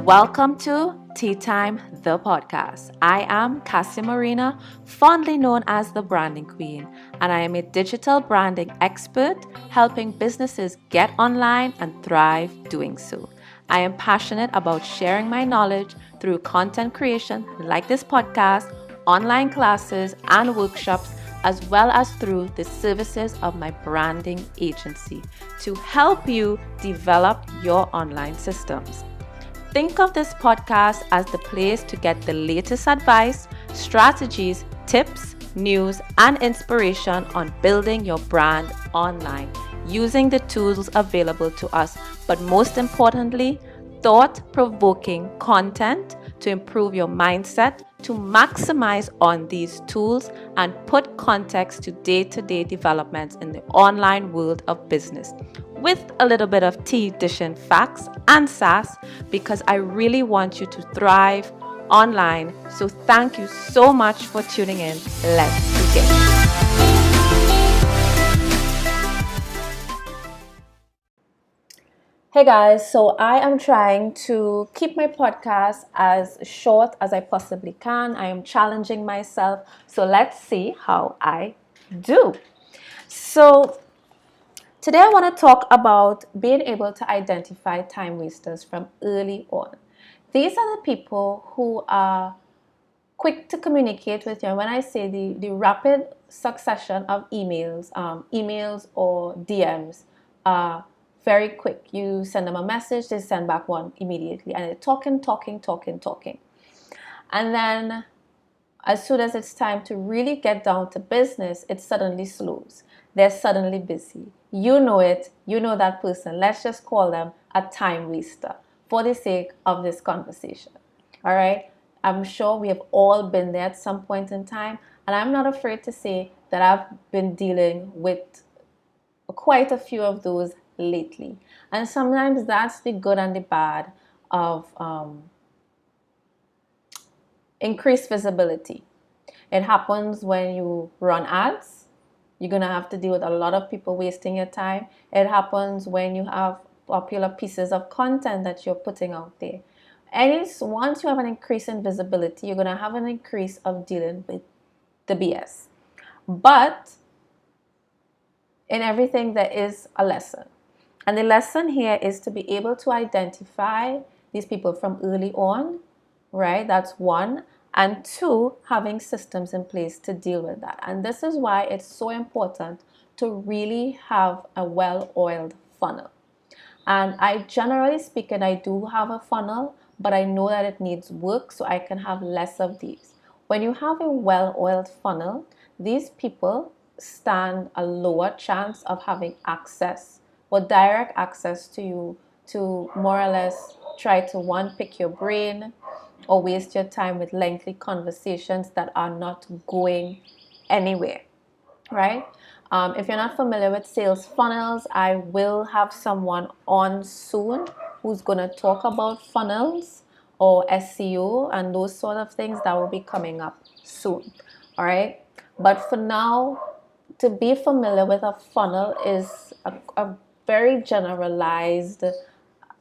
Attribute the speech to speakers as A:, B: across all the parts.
A: Welcome to Tea Time, the podcast. I am Cassie Marina, fondly known as the Branding Queen, and I am a digital branding expert helping businesses get online and thrive doing so. I am passionate about sharing my knowledge through content creation like this podcast, online classes, and workshops, as well as through the services of my branding agency to help you develop your online systems. Think of this podcast as the place to get the latest advice, strategies, tips, news, and inspiration on building your brand online using the tools available to us, but most importantly, thought-provoking content to improve your mindset, to maximize on these tools and put context to day-to-day developments in the online world of business with a little bit of tea dishing facts and sass, because I really want you to thrive online. So thank you so much for tuning in. Let's begin. Hey guys, so I am trying to keep my podcast as short as I possibly can. I am challenging myself, so let's see how I do. So today I want to talk about being able to identify time wasters from early on. These are the people who are quick to communicate with you. And when I say the rapid succession of emails or DMs are very quick. You send them a message, they send back one immediately, and they're talking. And then as soon as it's time to really get down to business, it suddenly slows. They're suddenly busy. You know it. You know that person. Let's just call them a time waster for the sake of this conversation. All right? I'm sure we have all been there at some point in time. And I'm not afraid to say that I've been dealing with quite a few of those lately. And sometimes that's the good and the bad of increased visibility. It happens when you run ads. You're going to have to deal with a lot of people wasting your time. It happens when you have popular pieces of content that you're putting out there. Once you have an increase in visibility, you're going to have an increase of dealing with the BS. But in everything, there is a lesson. And the lesson here is to be able to identify these people from early on, right? That's one. And two, having systems in place to deal with that. And this is why it's so important to really have a well-oiled funnel. And generally speaking, I do have a funnel, but I know that it needs work, so I can have less of these. When you have a well-oiled funnel, these people stand a lower chance of having access or direct access to you to more or less try to pick your brain or waste your time with lengthy conversations that are not going anywhere, right? If you're not familiar with sales funnels, I will have someone on soon who's going to talk about funnels or SEO and those sort of things that will be coming up soon, all right? But for now, to be familiar with a funnel is a very generalized,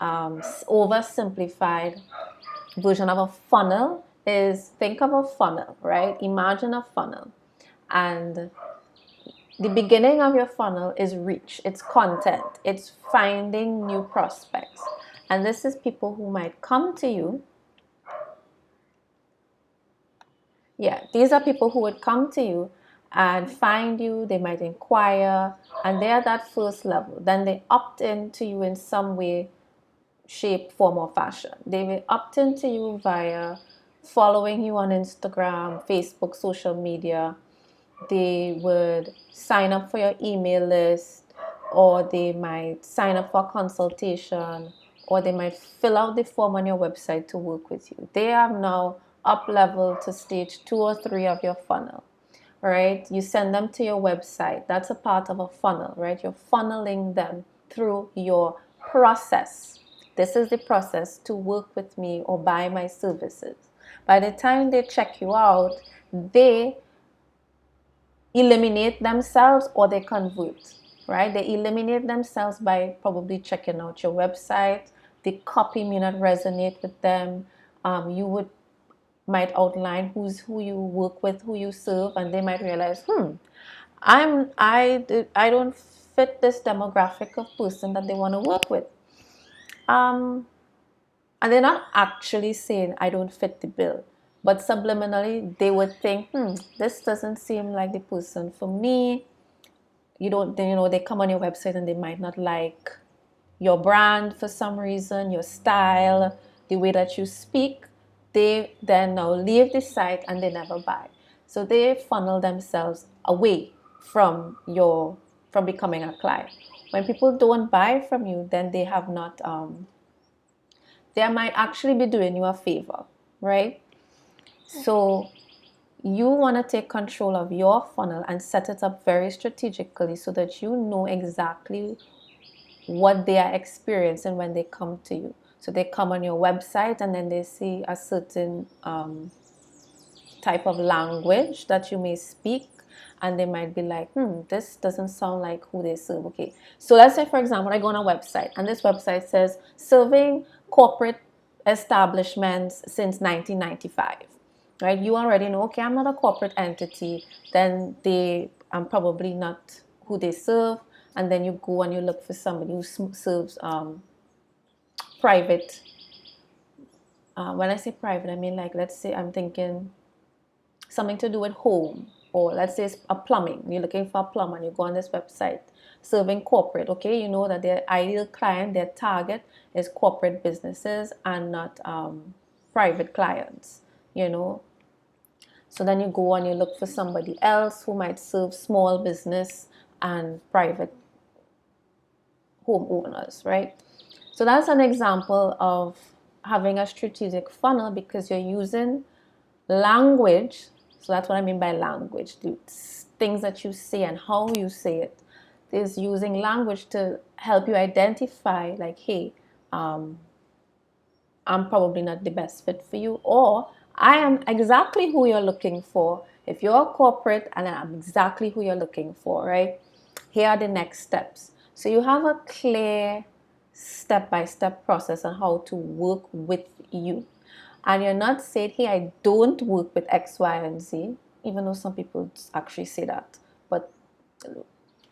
A: oversimplified version of a funnel. Think of a funnel, right? Imagine a funnel, and the beginning of your funnel is reach, it's content, it's finding new prospects. And this is people who might come to you. Yeah, these are people who would come to you and find you, they might inquire, and they're at that first level. Then they opt in to you in some way, shape, form, or fashion. They will opt into you via following you on Instagram, Facebook, social media. They would sign up for your email list, or they might sign up for a consultation, or they might fill out the form on your website to work with you. They have now up level to stage 2 or 3 of your funnel. Right? You send them to your website. That's a part of a funnel, right? You're funneling them through your process. This is the process to work with me or buy my services. By the time they check you out, they eliminate themselves or they convert, right? They eliminate themselves by probably checking out your website, the copy may not resonate with them. You might outline who you work with, who you serve, and they might realize, I don't fit this demographic of person that they want to work with. And they're not actually saying I don't fit the bill, but subliminally they would think, this doesn't seem like the person for me. They come on your website and they might not like your brand for some reason, your style, the way that you speak. They then now leave the site and they never buy. So they funnel themselves away from becoming a client. When people don't buy from you, then they have not they might actually be doing you a favor, right? So you want to take control of your funnel and set it up very strategically so that you know exactly what they are experiencing when they come to you. So they come on your website and then they see a certain type of language that you may speak, and they might be like, this doesn't sound like who they serve. Okay, so let's say, for example, I go on a website and this website says serving corporate establishments since 1995, right? You already know, okay, I'm not a corporate entity, then I'm probably not who they serve. And then you go and you look for somebody who serves private. When I say private, I mean, like, let's say I'm thinking something to do with home, or let's say it's a plumbing. You're looking for a plumber and you go on this website, serving corporate. Okay, you know that their ideal client, their target is corporate businesses and not private clients, So then you go and you look for somebody else who might serve small business and private homeowners, right? So that's an example of having a strategic funnel, because you're using language. So that's what I mean by language. The things that you say and how you say it is using language to help you identify, like, hey, I'm probably not the best fit for you, or I am exactly who you're looking for. If you're a corporate, and I'm exactly who you're looking for, right? Here are the next steps. So you have a clear step-by-step process on how to work with you. And you're not saying, hey, I don't work with X, Y, and Z, even though some people actually say that. But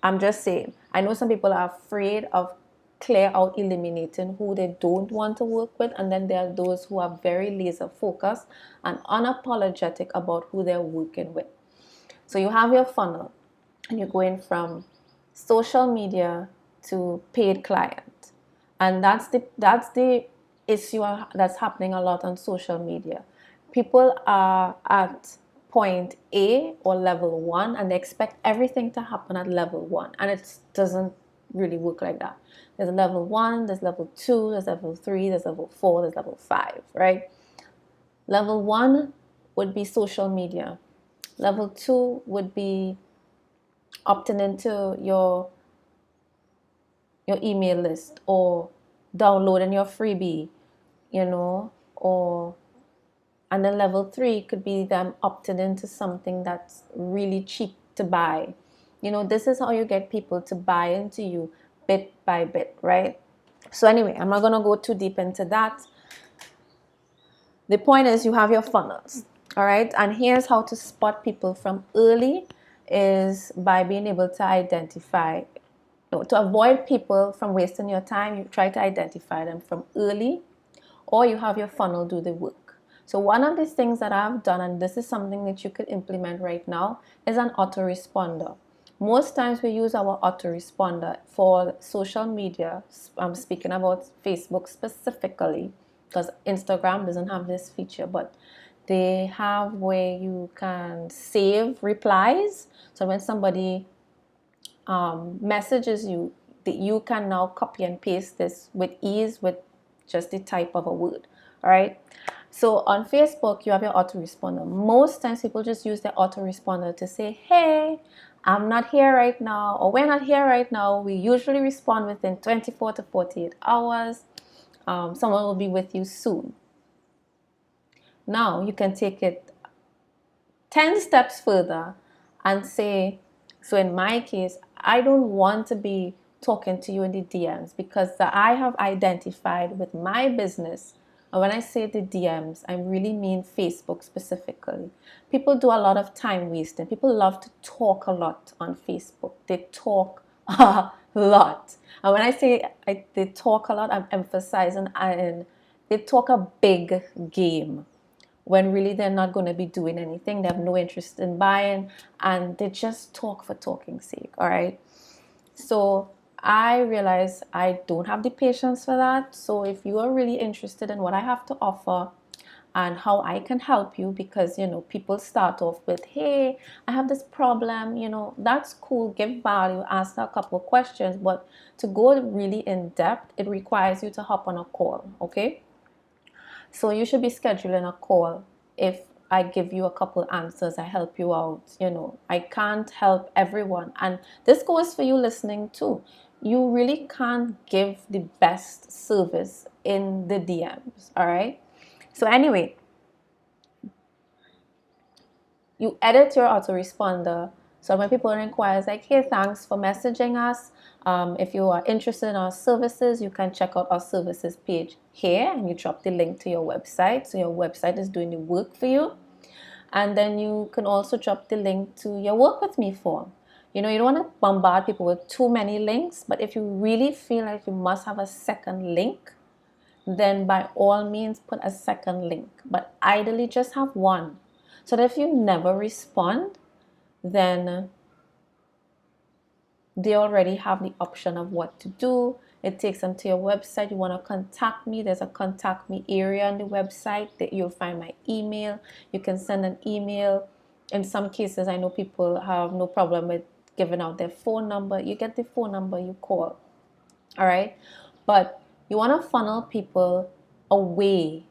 A: I'm just saying, I know some people are afraid of clear out eliminating who they don't want to work with. And then there are those who are very laser focused and unapologetic about who they're working with. So you have your funnel and you're going from social media to paid client. And that's the issue that's happening a lot on social media. People are at point A or level 1 and they expect everything to happen at level 1, and it doesn't really work like that. There's level 1, there's level 2, there's level 3, there's level 4, there's level 5, right? Level 1 would be social media. Level 2 would be opting into your email list, or downloading your freebie, and then level 3 could be them opting into something that's really cheap to buy. This is how you get people to buy into you bit by bit, right? So anyway, I'm not going to go too deep into that. The point is, you have your funnels, all right? And here's how to spot people from early, is by being able to identify, to avoid people from wasting your time, you try to identify them from early, or you have your funnel do the work. So one of the things that I've done, and this is something that you could implement right now, is an autoresponder. Most times we use our autoresponder for social media. I'm speaking about Facebook specifically, because Instagram doesn't have this feature, but they have where you can save replies. So when somebody messages you, you can now copy and paste this with ease with just the type of a word. All right. So on Facebook, you have your autoresponder. Most times people just use the autoresponder to say, hey, I'm not here right now, or we're not here right now. We usually respond within 24 to 48 hours. Someone will be with you soon. Now you can take it 10 steps further and say, so in my case, I don't want to be talking to you in the DMs, because I have identified with my business, and when I say the DMs, I really mean Facebook specifically. People do a lot of time wasting. People love to talk a lot on Facebook. They talk a lot. And when I say they talk a lot, I'm emphasizing, and they talk a big game when really they're not going to be doing anything. They have no interest in buying, and they just talk for talking's sake. All right. So I realize I don't have the patience for that. So if you are really interested in what I have to offer and how I can help you, because people start off with, hey, I have this problem, that's cool, give value, ask a couple of questions, but to go really in depth, it requires you to hop on a call. Okay, so you should be scheduling a call. If I give you a couple answers, I help you out. I can't help everyone. And this goes for you listening too. You really can't give the best service in the DMs. All right. So anyway, you edit your autoresponder. So when people inquire, it's like, hey, thanks for messaging us. If you are interested in our services, you can check out our services page here, and you drop the link to your website. So your website is doing the work for you. And then you can also drop the link to your work with me form. You don't want to bombard people with too many links, but if you really feel like you must have a second link, then by all means put a second link. But ideally just have one. So that if you never respond, then they already have the option of what to do. It takes them to your website. You want to contact me, there's a contact me area on the website that you'll find my email. You can send an email. In some cases, I know people have no problem with giving out their phone number. You get the phone number, you call. All right. But you want to funnel people away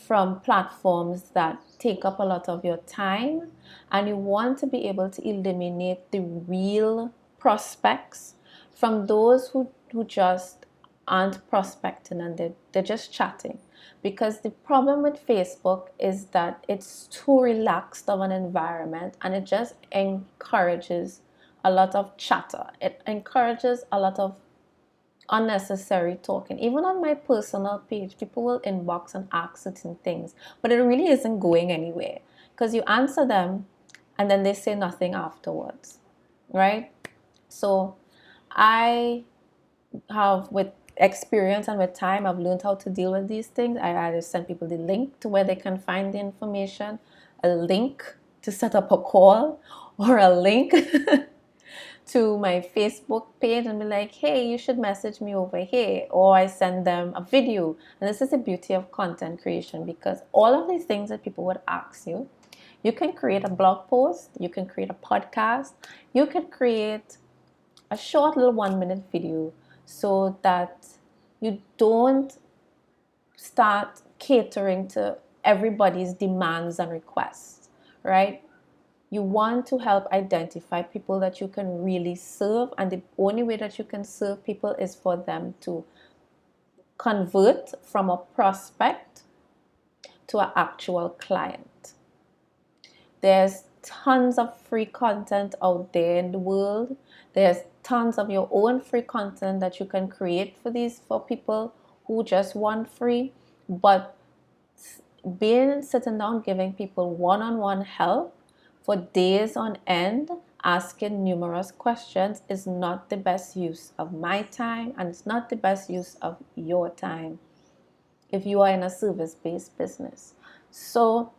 A: from platforms that take up a lot of your time, and you want to be able to eliminate the real prospects from those who just aren't prospecting, and they're just chatting. Because the problem with Facebook is that it's too relaxed of an environment, and it just encourages a lot of chatter. It encourages a lot of unnecessary talking. Even on my personal page, people will inbox and ask certain things, but it really isn't going anywhere, because you answer them and then they say nothing afterwards, right? So I have, with experience and with time, I've learned how to deal with these things. I either send people the link to where they can find the information, a link to set up a call, or a link to my Facebook page and be like, hey, you should message me over here. Or I send them a video. And this is the beauty of content creation, because all of these things that people would ask you, you can create a blog post, you can create a podcast, you can create a short little 1-minute video, so that you don't start catering to everybody's demands and requests, right? You want to help identify people that you can really serve, and the only way that you can serve people is for them to convert from a prospect to an actual client. There's tons of free content out there in the world. There's tons of your own free content that you can create for people who just want free. But sitting down giving people one-on-one help for days on end, asking numerous questions, is not the best use of my time, and it's not the best use of your time if you are in a service-based business. So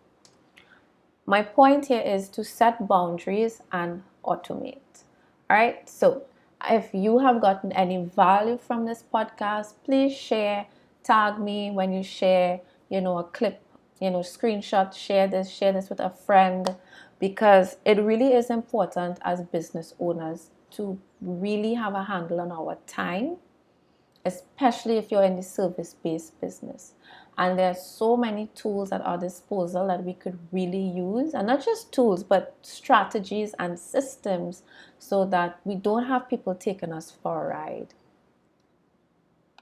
A: my point here is to set boundaries and automate. All right. So if you have gotten any value from this podcast, please share, tag me when you share, a clip, screenshot, share this with a friend, because it really is important as business owners to really have a handle on our time, especially if you're in the service-based business. And there are so many tools at our disposal that we could really use, and not just tools, but strategies and systems, so that we don't have people taking us for a ride.